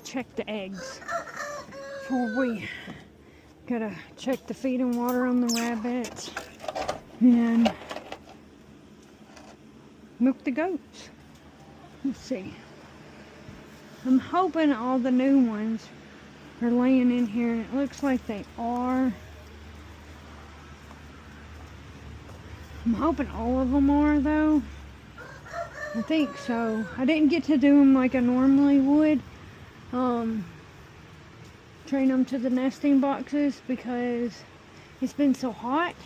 always check the eggs before we gotta check the feeding water on the rabbits and milk the goats. Let's see. I'm hoping all the new ones are laying in here, and it looks like they are. I'm hoping all of them are, though. I think so. I didn't get to do them like I normally would. Train them to the nesting boxes because it's been so hot.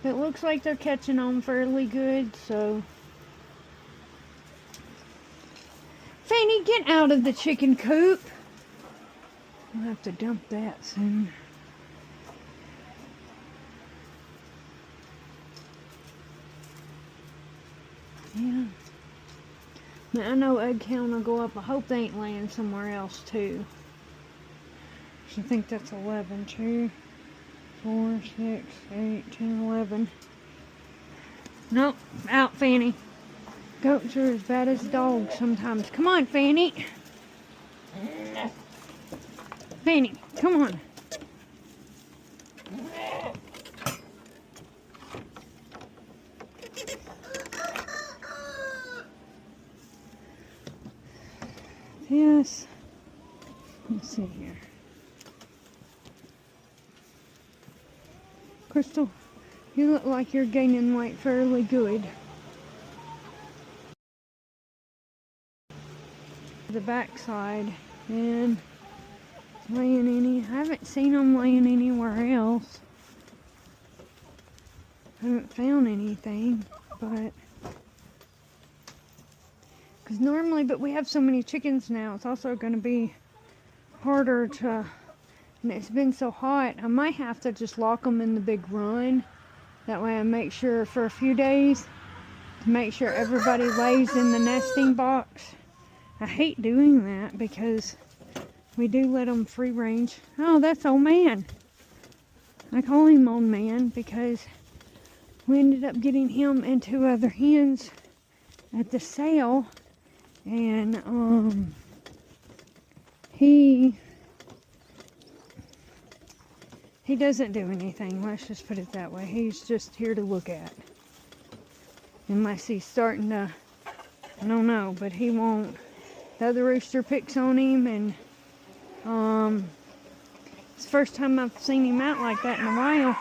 It looks like they're catching on fairly good, so. Fanny, get out of the chicken coop. I'll have to dump that soon. Yeah. Now, I know egg count will go up. I hope they ain't laying somewhere else too. I think that's 11. 2, 4, 6, 8, 10, 11. Nope, out, Fanny. Goats are as bad as dogs sometimes. Come on, Fanny. Fanny, come on. Yes. Let's see here. Crystal, you look like you're gaining weight fairly good. The backside and laying any. I haven't seen them laying anywhere else. I haven't found anything, but because normally, but we have so many chickens now, it's also going to be harder to. And it's been so hot, I might have to just lock them in the big run. That way I make sure for a few days to make sure everybody lays in the nesting box. I hate doing that because we do let them free range. Oh, that's old man. I call him old man because we ended up getting him and 2 other hens at the sale. And he doesn't do anything, let's just put it that way. He's just here to look at. Unless he's starting to, I don't know, but he won't. The other rooster picks on him, and it's the first time I've seen him out like that in a while.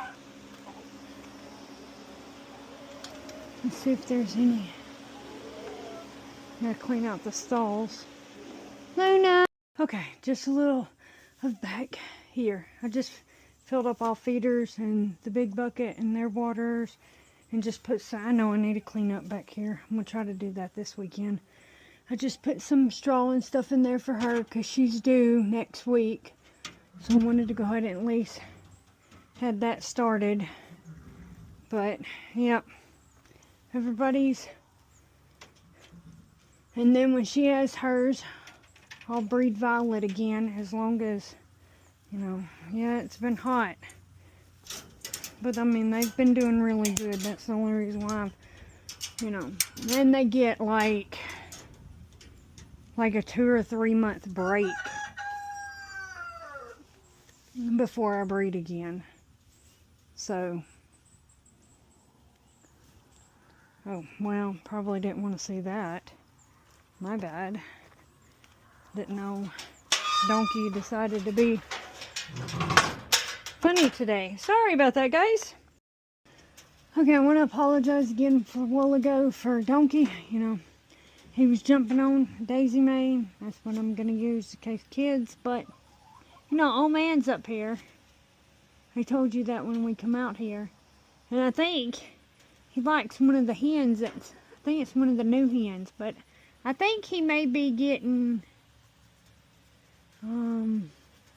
Let's see if there's any. Gotta clean out the stalls. Luna! Okay, just a little of back here. I just filled up all feeders and the big bucket and their waters and just put some. I know I need to clean up back here. I'm gonna try to do that this weekend. I just put some straw and stuff in there for her because she's due next week, so I wanted to go ahead and at least had that started. But yep, everybody's. And then when she has hers, I'll breed Violet again, as long as, you know, yeah, it's been hot. But, I mean, they've been doing really good. That's the only reason why I've, you know. Then they get, like a 2 or 3 month break before I breed again. So, oh, well, probably didn't want to see that. My bad. Didn't know Donkey decided to be funny today. Sorry about that, guys. Okay, I want to apologize again for a while ago for Donkey. You know, he was jumping on Daisy May. That's what I'm going to use to case kids. But, you know, old man's up here. I told you that when we come out here. And I think he likes one of the hens. I think it's one of the new hens. But I think he may be getting,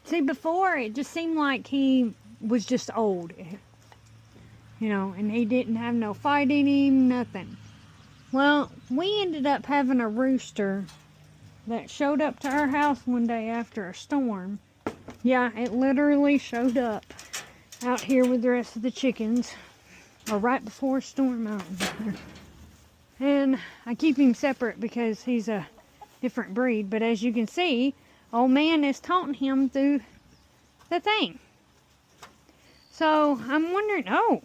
see, before it just seemed like he was just old, you know, and he didn't have no fight in him, nothing. Well, we ended up having a rooster that showed up to our house one day after a storm. Yeah, it literally showed up out here with the rest of the chickens, or right before a storm out there. And I keep him separate because he's a different breed. But as you can see, old man is taunting him through the thing. So I'm wondering, oh,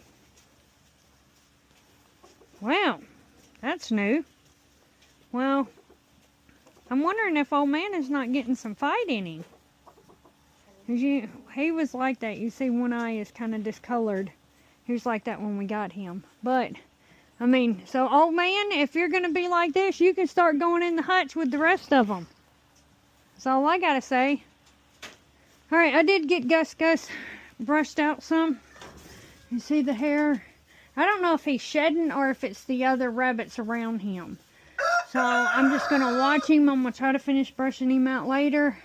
well, that's new. Well, I'm wondering if old man is not getting some fight in him. He was like that. You see, one eye is kind of discolored. He was like that when we got him. But, I mean, so old man, if you're going to be like this, you can start going in the hutch with the rest of them. That's all I got to say. Alright, I did get Gus brushed out some. You see the hair? I don't know if he's shedding or if it's the other rabbits around him. So I'm just going to watch him. I'm going to try to finish brushing him out later.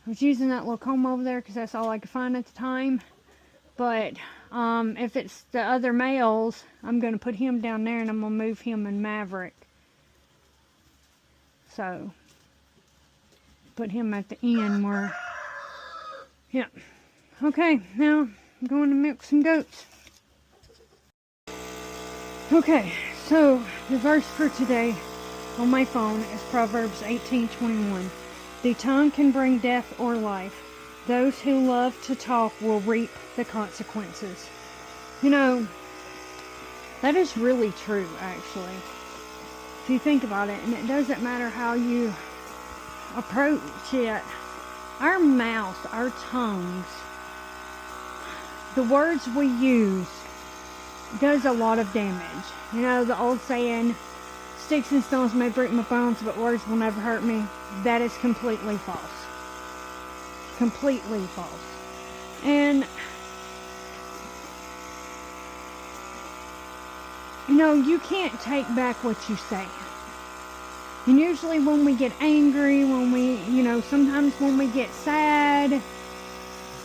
I was using that little comb over there because that's all I could find at the time. But if it's the other males, I'm going to put him down there and I'm going to move him and Maverick. So, put him at the end where, yeah. Okay, now I'm going to milk some goats. Okay, so the verse for today on my phone is Proverbs 18:21. The tongue can bring death or life. Those who love to talk will reap the consequences. You know, that is really true, actually. If you think about it, and it doesn't matter how you approach it, our mouths, our tongues, the words we use does a lot of damage. You know, the old saying, sticks and stones may break my bones, but words will never hurt me. That is completely false. Completely false. And, you know, you can't take back what you say. And usually when we get angry, when we, you know, sometimes when we get sad,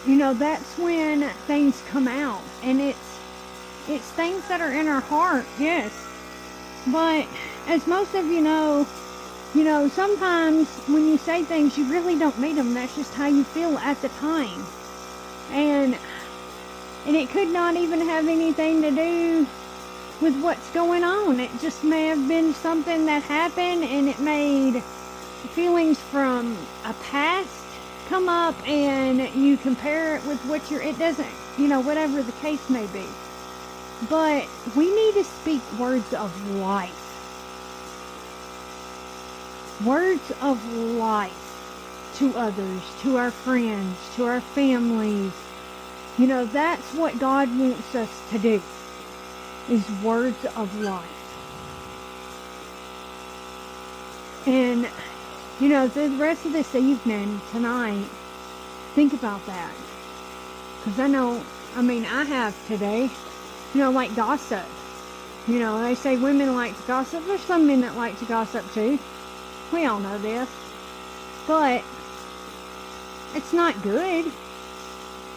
you know, that's when things come out. And it's things that are in our heart, yes. But as most of you know, sometimes when you say things, you really don't mean them. That's just how you feel at the time. And it could not even have anything to do with what's going on. It just may have been something that happened and it made feelings from a past come up and you compare it with what it doesn't, you know, whatever the case may be. But we need to speak words of life. Words of life to others, to our friends, to our families. You know, that's what God wants us to do, is words of life. And, you know, the rest of this evening, tonight, think about that. Because I have today, you know, like gossip. You know, they say women like to gossip. There's some men that like to gossip too. We all know this. But it's not good.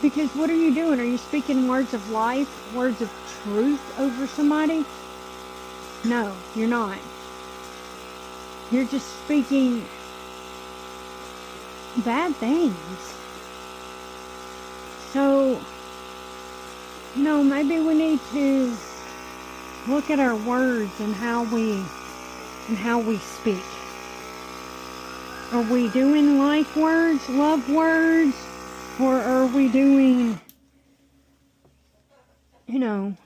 Because what are you doing? Are you speaking words of life, words of truth over somebody? No, you're not. You're just speaking bad things. So, you know, maybe we need to look at our words and how we speak. Are we doing life words, love words, or are we doing, you know,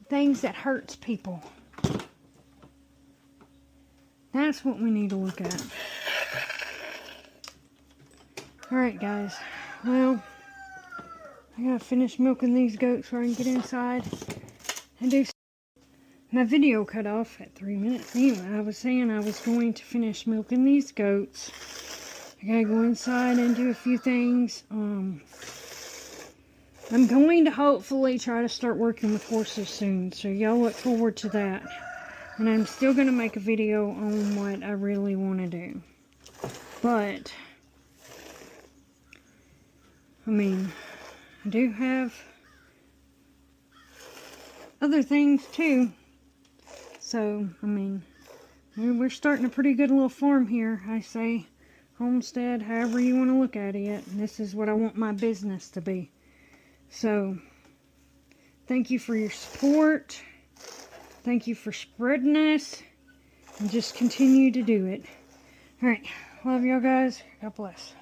things that hurts people? That's what we need to look at. Alright guys, well, I gotta finish milking these goats so I can get inside and do. My video cut off at 3 minutes. Anyway, I was saying I was going to finish milking these goats. I gotta go inside and do a few things. I'm going to hopefully try to start working with horses soon, so y'all look forward to that. And I'm still gonna make a video on what I really want to do. But, I mean, I do have other things too. So, I mean, we're starting a pretty good little farm here. I say homestead, however you want to look at it. And this is what I want my business to be. So, thank you for your support. Thank you for spreading us. And just continue to do it. Alright, love y'all guys. God bless.